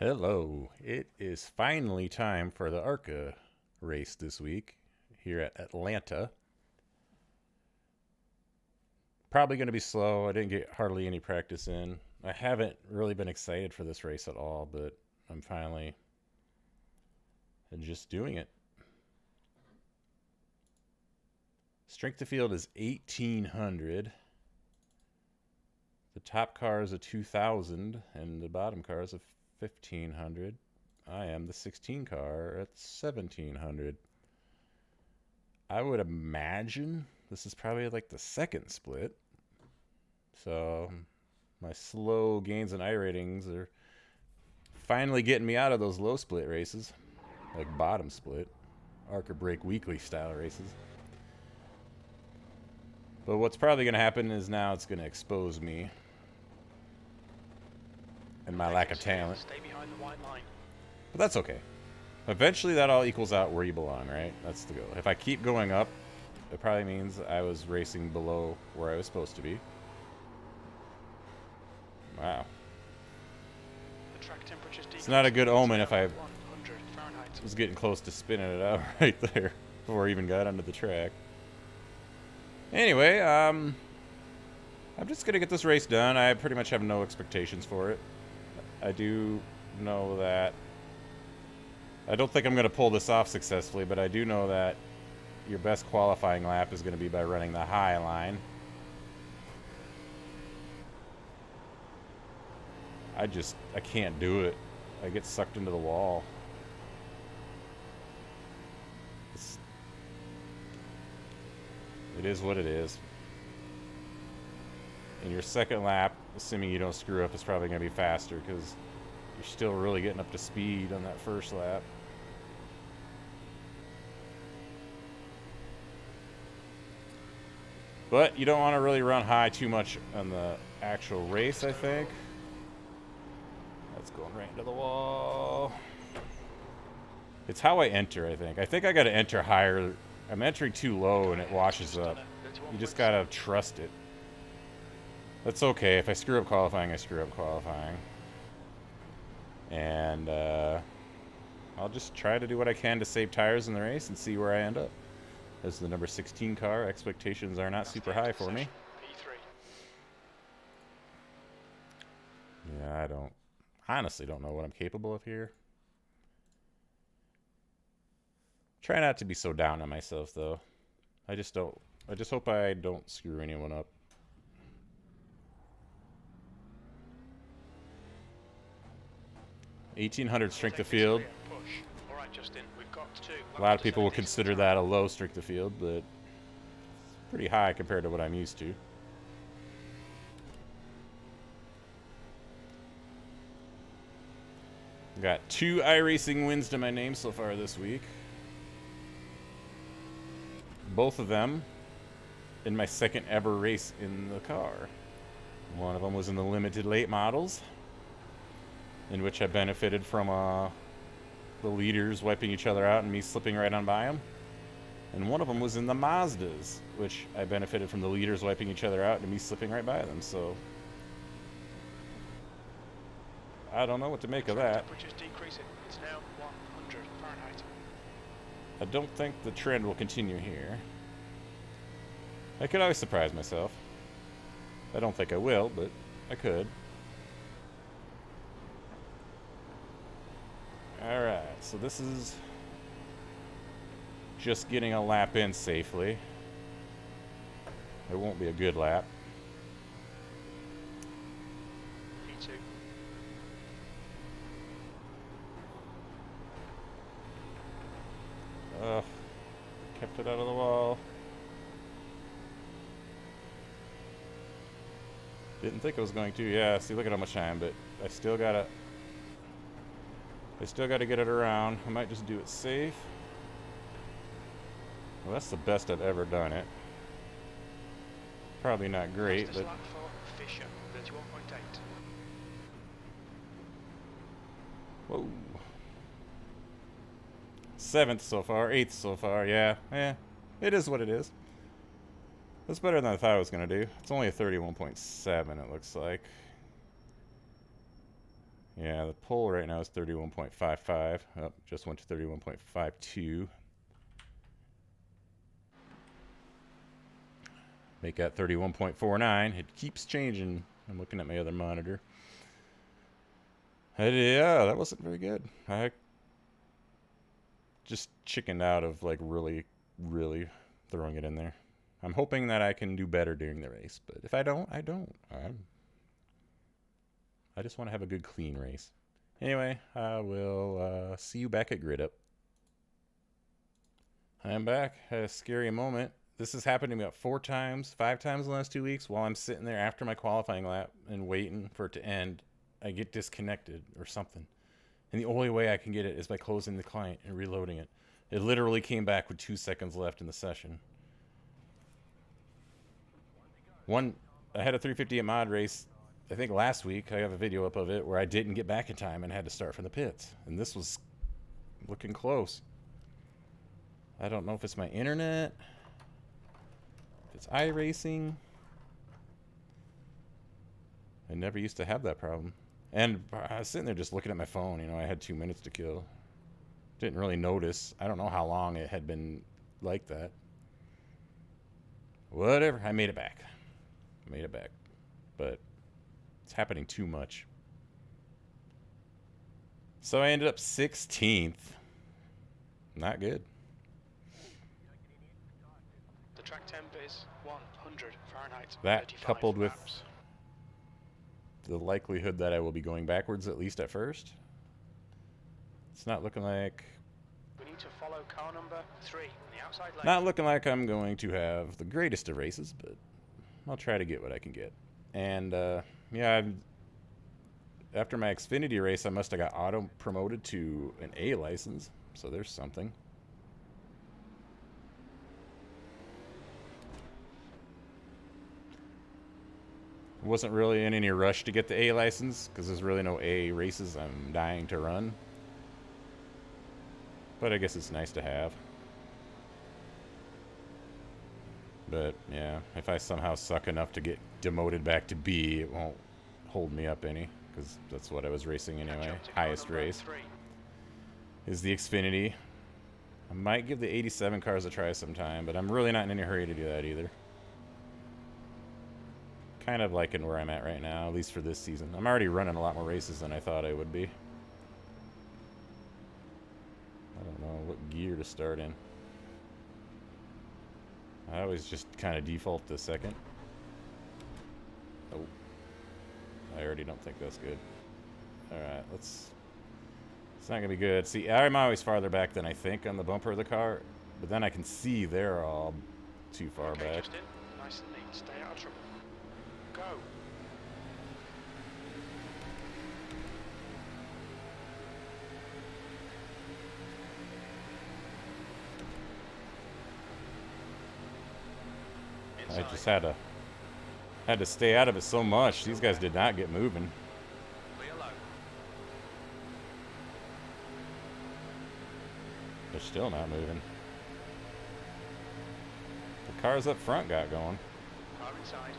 Hello. It is finally time for the ARCA race this week here at Atlanta. Probably going to be slow. I didn't get hardly any practice in. I haven't really been excited for this race at all, but I'm finally just doing it. Strength of field is 1800. The top car is a 2000 and the bottom car is a 1500. I am the 16 car at 1700. I would imagine this is probably like the second split. So my slow gains in iRatings are finally getting me out of those low split races, like bottom split, ARCA break weekly style races. But what's probably going to happen is now it's going to expose me and my lack of talent. Stay behind the white line. But that's okay. Eventually that all equals out where you belong, right? That's the goal. If I keep going up, it probably means I was racing below where I was supposed to be. Wow. The track temperature's It's not a good omen if I 100 Fahrenheit. was getting close to spinning it out right there before I even got onto the track. Anyway, I'm just going to get this race done. I pretty much have no expectations for it. I do know that I don't think I'm going to pull this off successfully, but I do know that your best qualifying lap is going to be by running the high line. I can't do it. I get sucked into the wall. It is what it is. And your second lap, assuming you don't screw up, is probably going to be faster because you're still really getting up to speed on that first lap. But you don't want to really run high too much on the actual race, I think. That's going right into the wall. It's how I enter, I think. I think I got to enter higher. I'm entering too low and it washes up. You just got to trust it. That's okay. If I screw up qualifying, I screw up qualifying. And I'll just try to do what I can to save tires in the race and see where I end up. As the number 16 car, expectations are not super high for me. Yeah, I honestly don't know what I'm capable of here. Try not to be so down on myself, though. I just hope I don't screw anyone up. $1,800 strength of field. A lot of people will consider that a low strength of field, but it's pretty high compared to what I'm used to. Got 2 iRacing wins to my name so far this week. Both of them in my second ever race in the car. One of them was in the limited late models, in which I benefited from the leaders wiping each other out and me slipping right on by them. And one of them was in the Mazdas, which I benefited from the leaders wiping each other out and me slipping right by them. So I don't know what to make of that. It's now 100 Fahrenheit. I don't think the trend will continue here. I could always surprise myself. I don't think I will, but I could. Alright, so this is just getting a lap in safely. It won't be a good lap. P2. Kept it out of the wall. Didn't think I was going to. Yeah, see, look at how much time, but I still gotta get it around. I might just do it safe. Well, that's the best I've ever done it. Probably not great, but Fisher, 31.8. whoa. 7th so far, 8th so far. Yeah, it is what it is. That's better than I thought I was gonna do. It's only a 31.7, it looks like. Yeah, the pole right now is 31.55. Oh, just went to 31.52. Make that 31.49. It keeps changing. I'm looking at my other monitor. Yeah, that wasn't very good. I just chickened out of like really throwing it in there. I'm hoping that I can do better during the race, but if I don't, I don't. I just want to have a good clean race. Anyway, I will see you back at Grid Up. I am back. Had a scary moment. This has happened to me about 5 times in the last 2 weeks. While I'm sitting there after my qualifying lap and waiting for it to end, I get disconnected or something. And the only way I can get it is by closing the client and reloading it. It literally came back with 2 seconds left in the session. I had a 350 at mod race, I think last week. I have a video up of it where I didn't get back in time and had to start from the pits. And this was looking close. I don't know if it's my internet, if it's iRacing. I never used to have that problem. And I was sitting there just looking at my phone. You know, I had 2 minutes to kill. Didn't really notice. I don't know how long it had been like that. Whatever. I made it back. But it's happening too much. So I ended up 16th. Not good. The track temp is 100 Fahrenheit. That coupled with laps. the likelihood that I will be going backwards at least at first. It's not looking like... We need to follow car number 3 in the outside lane. Not looking like I'm going to have the greatest of races, but I'll try to get what I can get. And, yeah, after my Xfinity race, I must have got auto-promoted to an A license, so there's something. Wasn't really in any rush to get the A license, because there's really no A races I'm dying to run. But I guess it's nice to have. But, yeah, if I somehow suck enough to get demoted back to B, it won't hold me up any, because that's what I was racing anyway. Highest race is the Xfinity. I might give the 87 cars a try sometime, but I'm really not in any hurry to do that either. Kind of liking where I'm at right now, at least for this season. I'm already running a lot more races than I thought I would be. I don't know what gear to start in. I always just kind of default to second. Oh. I already don't think that's good. Alright, it's not going to be good. See, I'm always farther back than I think on the bumper of the car, but then I can see they're all too far back. Justin, nice and neat. Stay out of trouble. Go. I just had to stay out of it so much. These guys did not get moving. They're still not moving. The cars up front got going. Car inside.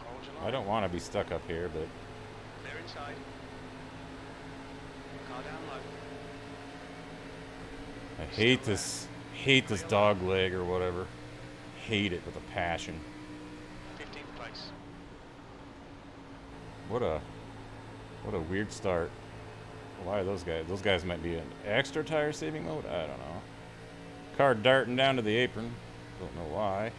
Hold your line. I don't want to be stuck up here, but Clear inside. Car down low. I hate this dog leg or whatever. Hate it with a passion. 15th place. What a weird start. Why are those guys? Those guys might be in extra tire saving mode? I don't know. Car darting down to the apron. Don't know why.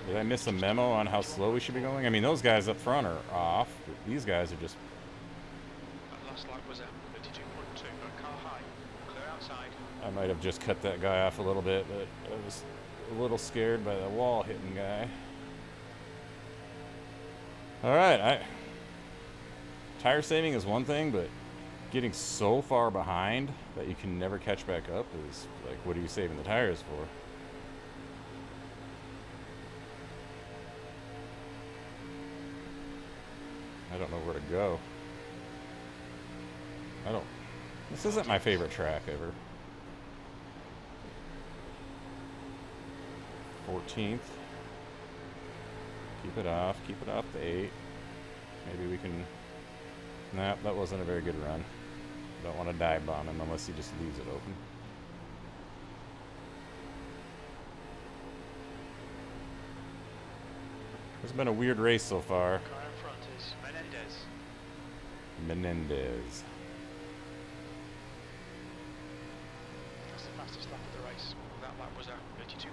Did I miss a memo on how slow we should be going? I mean, those guys up front are off, but these guys are just... That last lap was at 32.2, but car high. Clear outside. I might have just cut that guy off a little bit, but I was a little scared by the wall hitting guy. Alright, tire saving is one thing, but getting so far behind that you can never catch back up is like, what are you saving the tires for? I don't know where to go. This isn't my favorite track ever. 14th. Keep it off the 8. Maybe we can... Nah, that wasn't a very good run. Don't want to dive bomb him unless he just leaves it open. It's been a weird race so far. Car in front is Menendez. Menendez. That's the fastest lap of the race. That lap was at 32.1.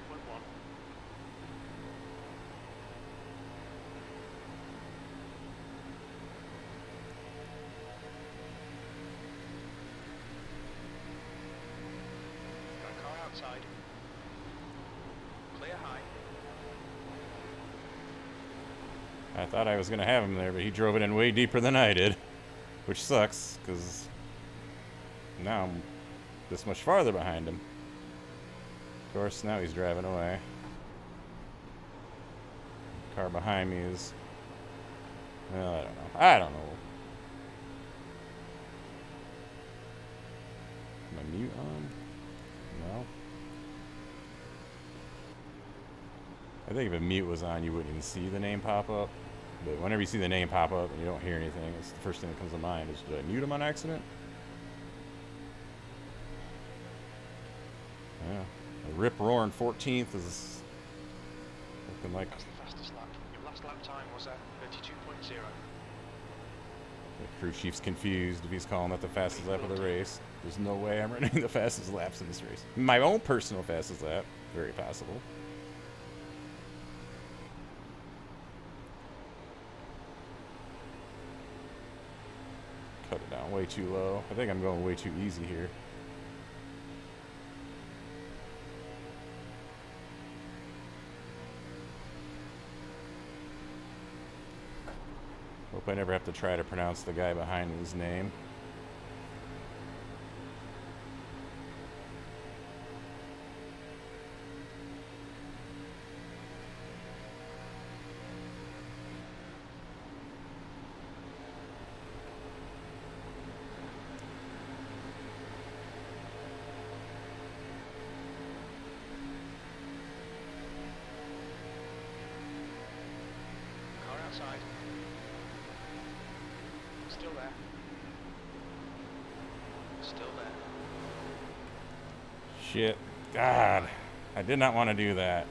Got a car outside. Clear high. I thought I was going to have him there, but he drove it in way deeper than I did. Which sucks, because now I'm this much farther behind him. Of course, now he's driving away. Car behind me is... Well, I don't know. Am I mute on? No. I think if a mute was on, you wouldn't even see the name pop up. But whenever you see the name pop up and you don't hear anything, it's the first thing that comes to mind is, did I mute him on accident? Yeah. A rip-roaring 14th is looking like... That's the fastest lap. Your last lap time was at 32.0. The crew chief's confused if he's calling that the fastest lap of the race. There's no way I'm running the fastest laps in this race. My own personal fastest lap. Very possible. Cut it down way too low. I think I'm going way too easy here. Hope I never have to try to pronounce the guy behind me's name. Car outside. Still there. Still there. Shit. God. I did not want to do that.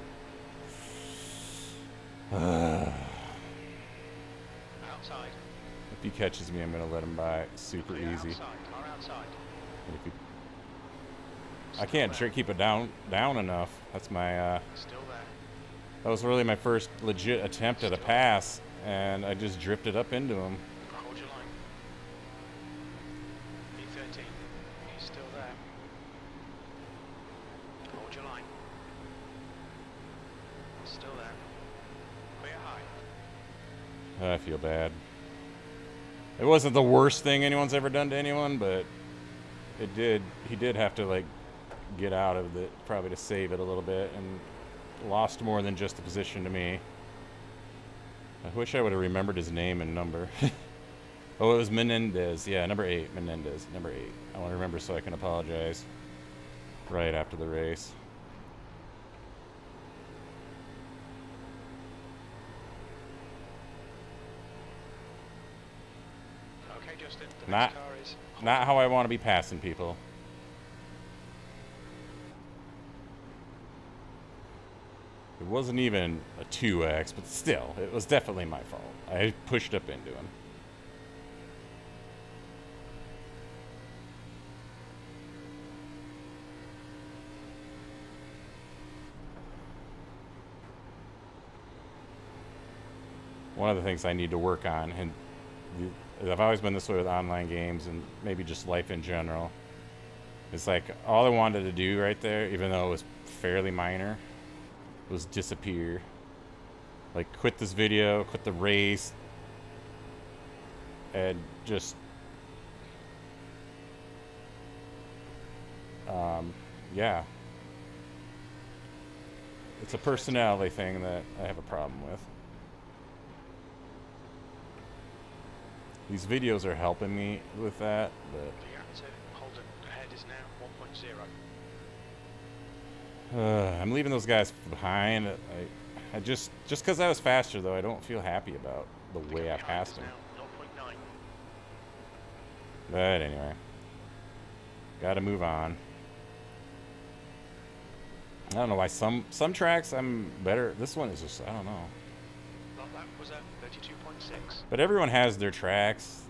Outside. If he catches me, I'm going to let him by super Clear easy. outside. Car outside. And if he, I Still can't there. keep it down enough. That's my, Still there. that was really my first legit attempt at a pass, and I just drifted up into him. Hold your line. B13. He's still there. Hold your line. Still there. Clear high. I feel bad. It wasn't the worst thing anyone's ever done to anyone, but it did. He did have to like get out of it probably to save it a little bit, and lost more than just the position to me. I wish I would have remembered his name and number. Oh, it was Menendez. Yeah, number 8. Menendez, number 8. I want to remember so I can apologize right after the race. Okay, Justin. The Not- next car is Not how I want to be passing people. It wasn't even a 2x, but still, it was definitely my fault. I pushed up into him. One of the things I need to work on, and I've always been this way with online games and maybe just life in general, it's like all I wanted to do right there, even though it was fairly minor, was disappear. Like quit this video, quit the race, and just yeah. It's a personality thing that I have a problem with. These videos are helping me with that, but reactive Holden. is now 1.0. I'm leaving those guys behind. I just because I was faster though, I don't feel happy about the way I passed them. Now 0.9. But anyway, gotta move on. I don't know why some tracks I'm better. This one is just, I don't know. That was at 32.6. But everyone has their tracks.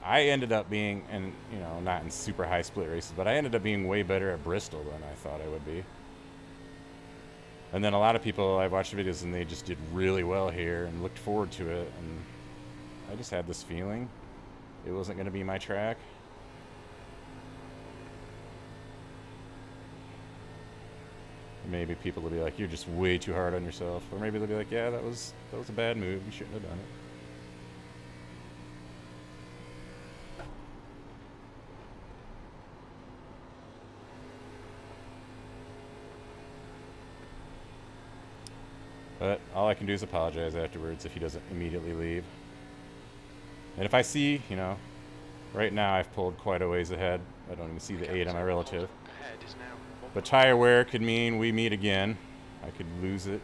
I ended up being, and you know, not in super high split races, but I ended up being way better at Bristol than I thought I would be. And then a lot of people, I've watched videos and they just did really well here and looked forward to it. And I just had this feeling it wasn't going to be my track. Maybe people will be like, you're just way too hard on yourself. Or maybe they'll be like, yeah, that was a bad move. You shouldn't have done it. But all I can do is apologize afterwards if he doesn't immediately leave. And if I see, you know, right now I've pulled quite a ways ahead. I don't even see the 8 on my relative. Ahead is now 1. But tire wear could mean we meet again. I could lose it.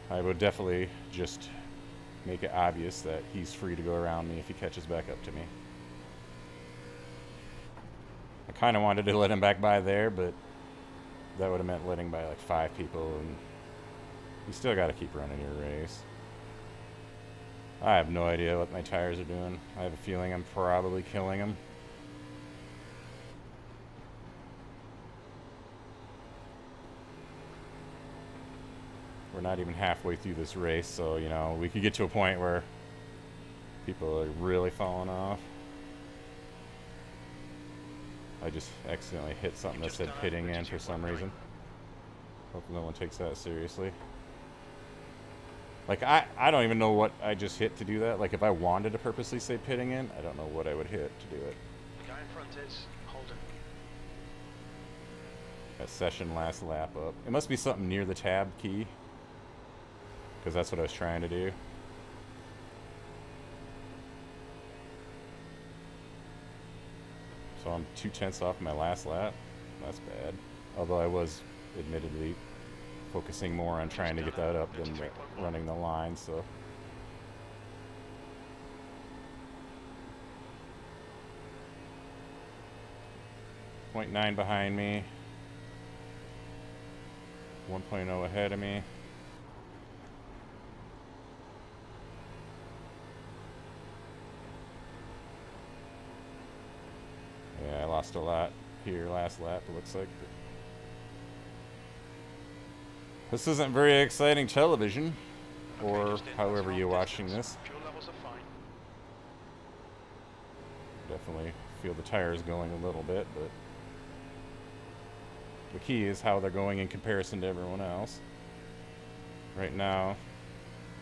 I would definitely just make it obvious that he's free to go around me if he catches back up to me. I kind of wanted to let him back by there, but that would have meant letting by like 5 people, and you still got to keep running your race. I have no idea what my tires are doing. I have a feeling I'm probably killing them. We're not even halfway through this race, so, you know, we could get to a point where people are really falling off. I just accidentally hit something that said pitting in for some reason. Hope no one takes that seriously. Like, I don't even know what I just hit to do that. Like, if I wanted to purposely say pitting in, I don't know what I would hit to do it. The guy in front is Holden. That session last lap up. It must be something near the tab key, because that's what I was trying to do. So I'm 2/10 off my last lap. That's bad. Although I was admittedly focusing more on trying to get that up than running the line, so. .9 behind me. 1.0 ahead of me. Yeah, I lost a lot here last lap, it looks like. This isn't very exciting television, or however you're watching this. Fuel levels are fine. Definitely feel the tires going a little bit, but the key is how they're going in comparison to everyone else. Right now,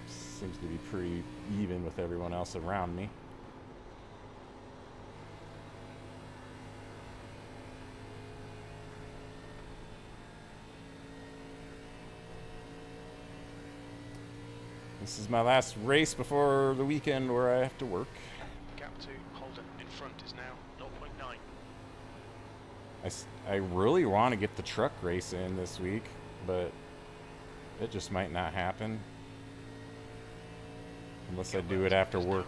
seems to be pretty even with everyone else around me. This is my last race before the weekend where I have to work. Gap to Holden in front is now 0.9. I really want to get the truck race in this week, but it just might not happen. Unless I do it after work.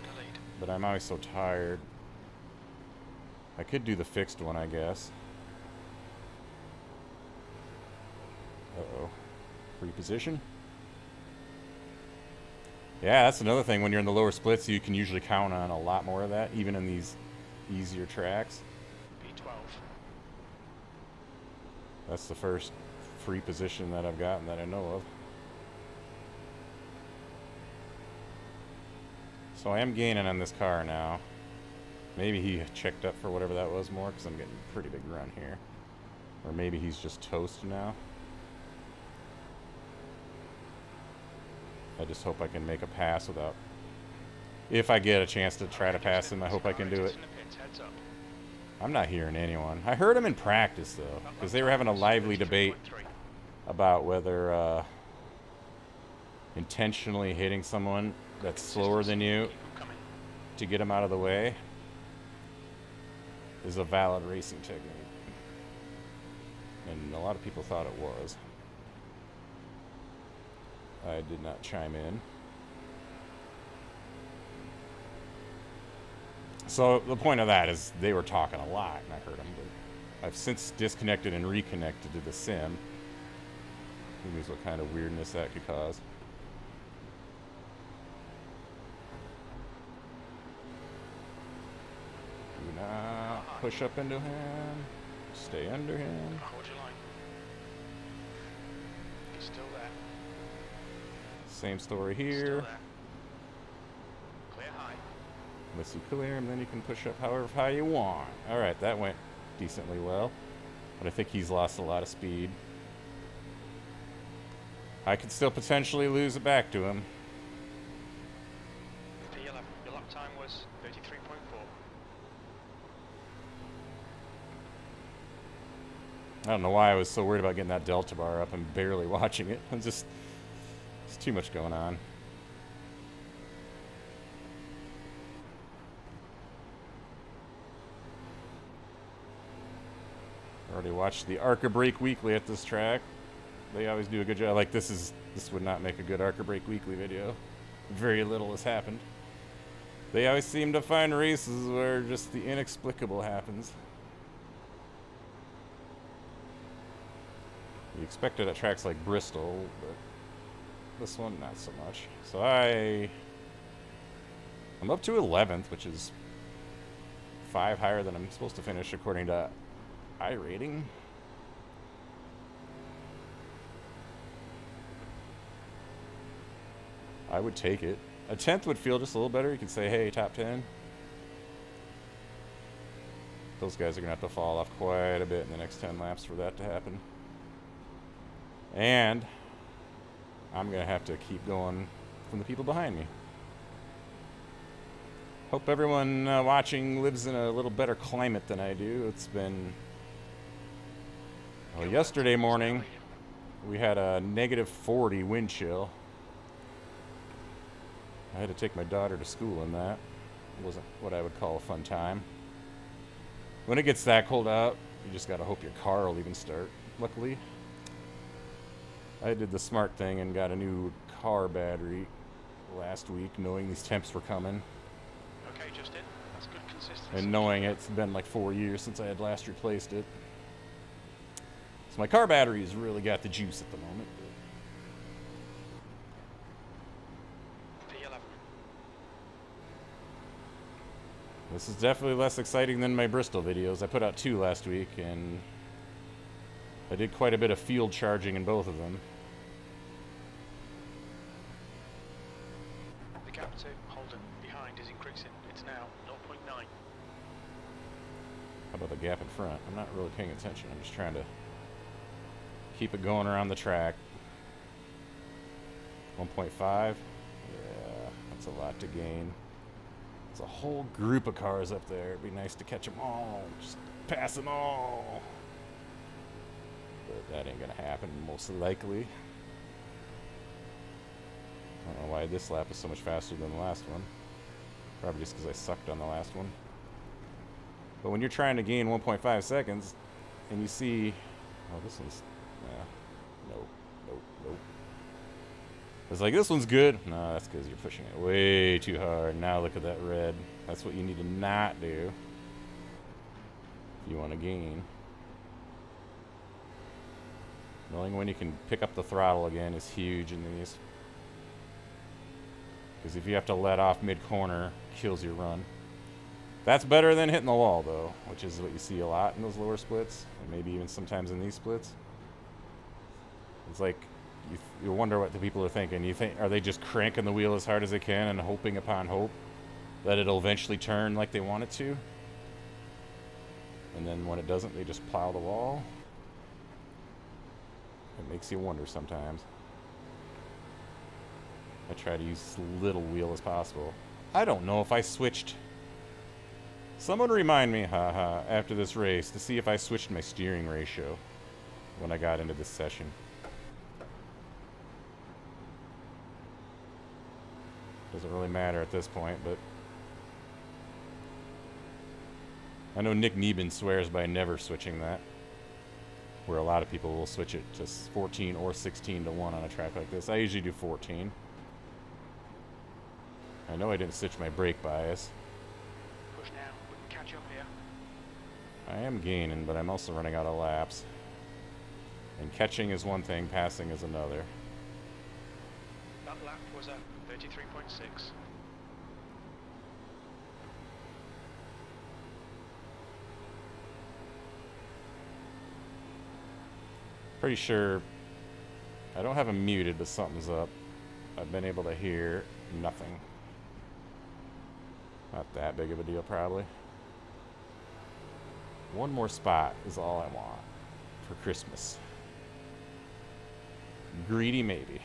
But I'm always so tired. I could do the fixed one, I guess. Uh-oh. Free position. Yeah, that's another thing. When you're in the lower splits, you can usually count on a lot more of that, even in these easier tracks. P12. That's the first free position that I've gotten that I know of. So I am gaining on this car now. Maybe he checked up for whatever that was more, because I'm getting a pretty big run here. Or maybe he's just toast now. I just hope I can make a pass without... If I get a chance to try to pass him, I hope I can do it. I'm not hearing anyone. I heard him in practice, though, because they were having a lively debate about whether intentionally hitting someone that's slower than you to get him out of the way. is a valid racing technique. And a lot of people thought it was. I did not chime in. So the point of that is they were talking a lot, and I heard them. But I've since disconnected and reconnected to the sim. Who knows what kind of weirdness that could cause. Do not push up into him. Stay under him. Hold your line. He's still there. Same story Still here. there. Clear high. Unless you clear him, then you can push up however high you want. Alright, that went decently well. But I think he's lost a lot of speed. I could still potentially lose it back to him. P11. Your lap time was 33.4. I don't know why I was so worried about getting that delta bar up. I'm barely watching it. There's too much going on. Already watched the ARCA Break Weekly at this track. They always do a good job. Like this would not make a good ARCA Break Weekly video. Very little has happened. They always seem to find races where just the inexplicable happens. You expect it at tracks like Bristol, but this one not so much. So I'm up to 11th, which is 5 higher than I'm supposed to finish according to iRating. I would take it. A 10th would feel just a little better. You could say, hey, top 10. Those guys are going to have to fall off quite a bit in the next 10 laps for that to happen. And I'm going to have to keep going from the people behind me. Hope everyone watching lives in a little better climate than I do. It's been... Well, yesterday morning, we had a -40 wind chill. I had to take my daughter to school in that. It wasn't what I would call a fun time. When it gets that cold out, you just gotta hope your car will even start. Luckily, I did the smart thing and got a new car battery last week, knowing these temps were coming. Okay, Justin. That's good consistency. And knowing it's been like 4 years since I had last replaced it. So my car battery's really got the juice at the moment. P11. This is definitely less exciting than my Bristol videos. I put out 2 last week, and I did quite a bit of field charging in both of them. The gap to Holden behind is increasing. It's now 0.9. How about the gap in front? I'm not really paying attention. I'm just trying to keep it going around the track. 1.5. Yeah, that's a lot to gain. There's a whole group of cars up there. It'd be nice to catch them all. Just pass them all. But that ain't gonna happen, most likely. I don't know why this lap is so much faster than the last one. Probably just because I sucked on the last one. But when you're trying to gain 1.5 seconds, and you see... Oh, this one's... Yeah. Nope. It's like, this one's good. No, that's because you're pushing it way too hard. Now look at that red. That's what you need to not do if you want to gain. Knowing when you can pick up the throttle again is huge in these. Because if you have to let off mid-corner, kills your run. That's better than hitting the wall, though, which is what you see a lot in those lower splits, and maybe even sometimes in these splits. It's like, you wonder what the people are thinking. You think, are they just cranking the wheel as hard as they can and hoping upon hope that it'll eventually turn like they want it to? And then when it doesn't, they just plow the wall? It makes you wonder sometimes. I try to use as little wheel as possible. I don't know if I switched... Someone remind me, after this race, to see if I switched my steering ratio when I got into this session. Doesn't really matter at this point, but I know Nick Neben swears by never switching that, where a lot of people will switch it to 14 or 16 to 1 on a track like this. I usually do 14. I know I didn't switch my brake bias. Push now. We can catch up here. I am gaining, but I'm also running out of laps. And catching is one thing, passing is another. That lap was at 33.6. Pretty sure I don't have him muted, but something's up. I've been able to hear nothing. Not that big of a deal, probably. One more spot is all I want for Christmas. Greedy, maybe.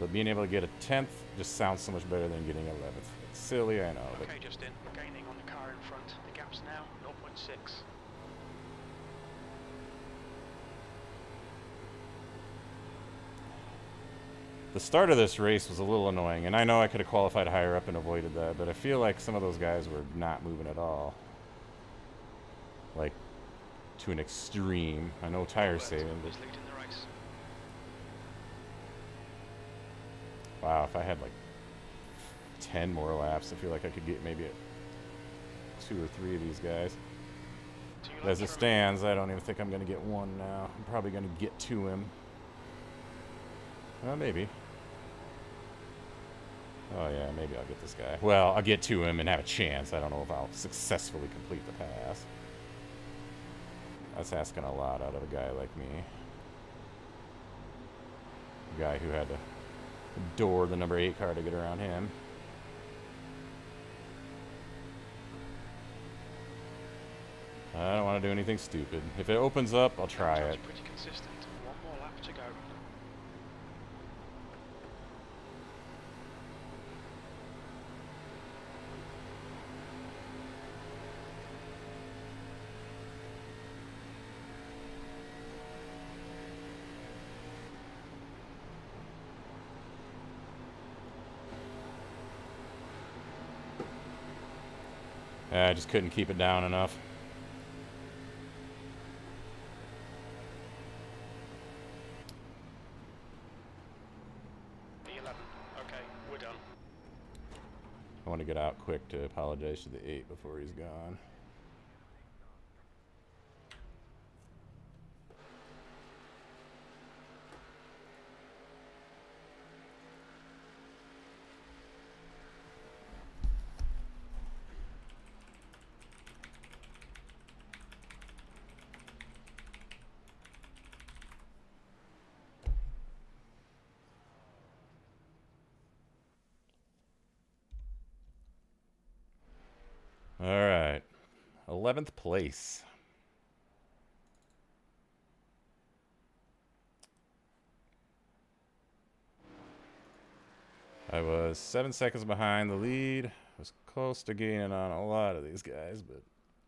But being able to get a 10th just sounds so much better than getting 11th. It's silly, I know. But Okay, Justin, we're gaining on the car in front. The gap's now 0.6. the start of this race was a little annoying, and I know I could have qualified higher up and avoided that, but I feel like some of those guys were not moving at all. Like, to an extreme. I know tire saving, but He's leading the race. wow, if I had like 10 more laps, I feel like I could get maybe 2 or 3 of these guys. As it stands, I don't even think I'm going to get one now. I'm probably going to get to him. Well, maybe. Oh yeah, maybe I'll get this guy. Well, I'll get to him and have a chance. I don't know if I'll successfully complete the pass. That's asking a lot out of a guy like me. A guy who had to door the number 8 car to get around him. I don't want to do anything stupid. If it opens up, I'll try it. Pretty consistent. One more lap to go. I just couldn't keep it down enough. The 11. Okay, we're done. I want to get out quick to apologize to the 8 before he's gone. All right, 11th place. I was 7 seconds behind the lead. I was close to gaining on a lot of these guys, but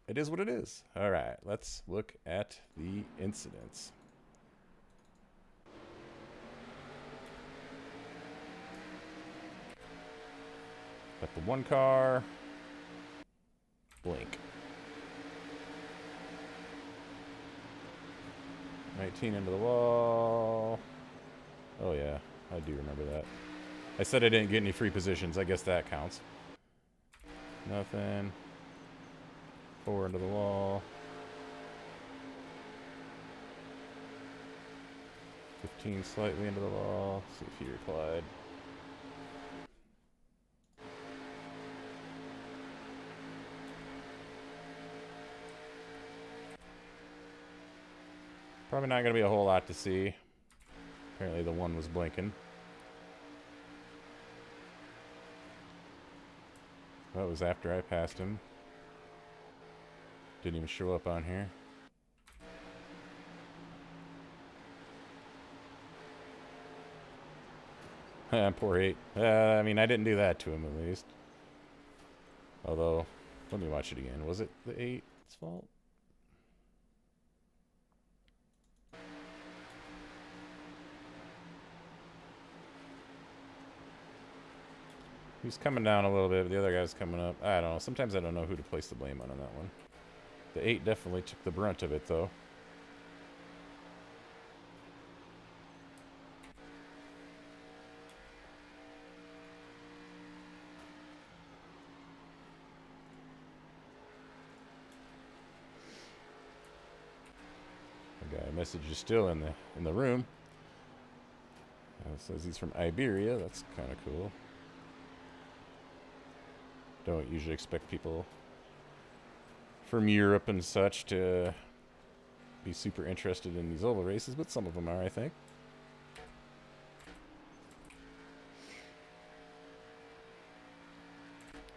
it is what it is. All right, let's look at the incidents. Got the 1 car. Blink. 19 into the wall. Oh yeah, I do remember that. I said I didn't get any free positions. I guess that counts. Nothing. 4 into the wall. 15 slightly into the wall. Let's see if he replied. Probably not going to be a whole lot to see. Apparently the 1 was blinking. That was after I passed him. Didn't even show up on here. Poor 8. I mean, I didn't do that to him at least. Although, let me watch it again. Was it the 8's fault? He's coming down a little bit, but the other guy's coming up. I don't know. Sometimes I don't know who to place the blame on that one. The 8 definitely took the brunt of it, though. The guy message is still in the room. Says he's from Iberia. That's kind of cool. Don't usually expect people from Europe and such to be super interested in these oval races, but some of them are, I think.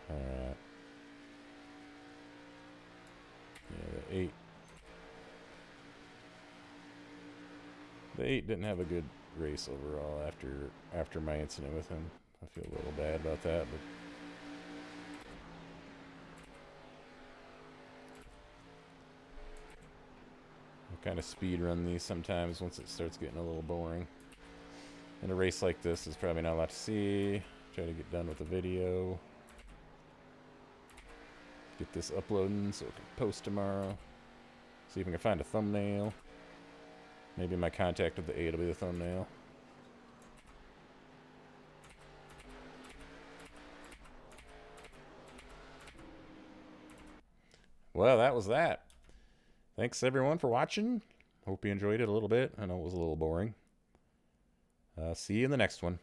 Alright. Yeah, the 8. The 8 didn't have a good race overall after my incident with him. I feel a little bad about that, but I kind of speed run these sometimes once it starts getting a little boring. In a race like this, there's probably not a lot to see. Try to get done with the video. Get this uploading so I can post tomorrow. See if I can find a thumbnail. Maybe my contact with the 8 will be the thumbnail. Well, that was that. Thanks everyone for watching. Hope you enjoyed it a little bit. I know it was a little boring. See you in the next one.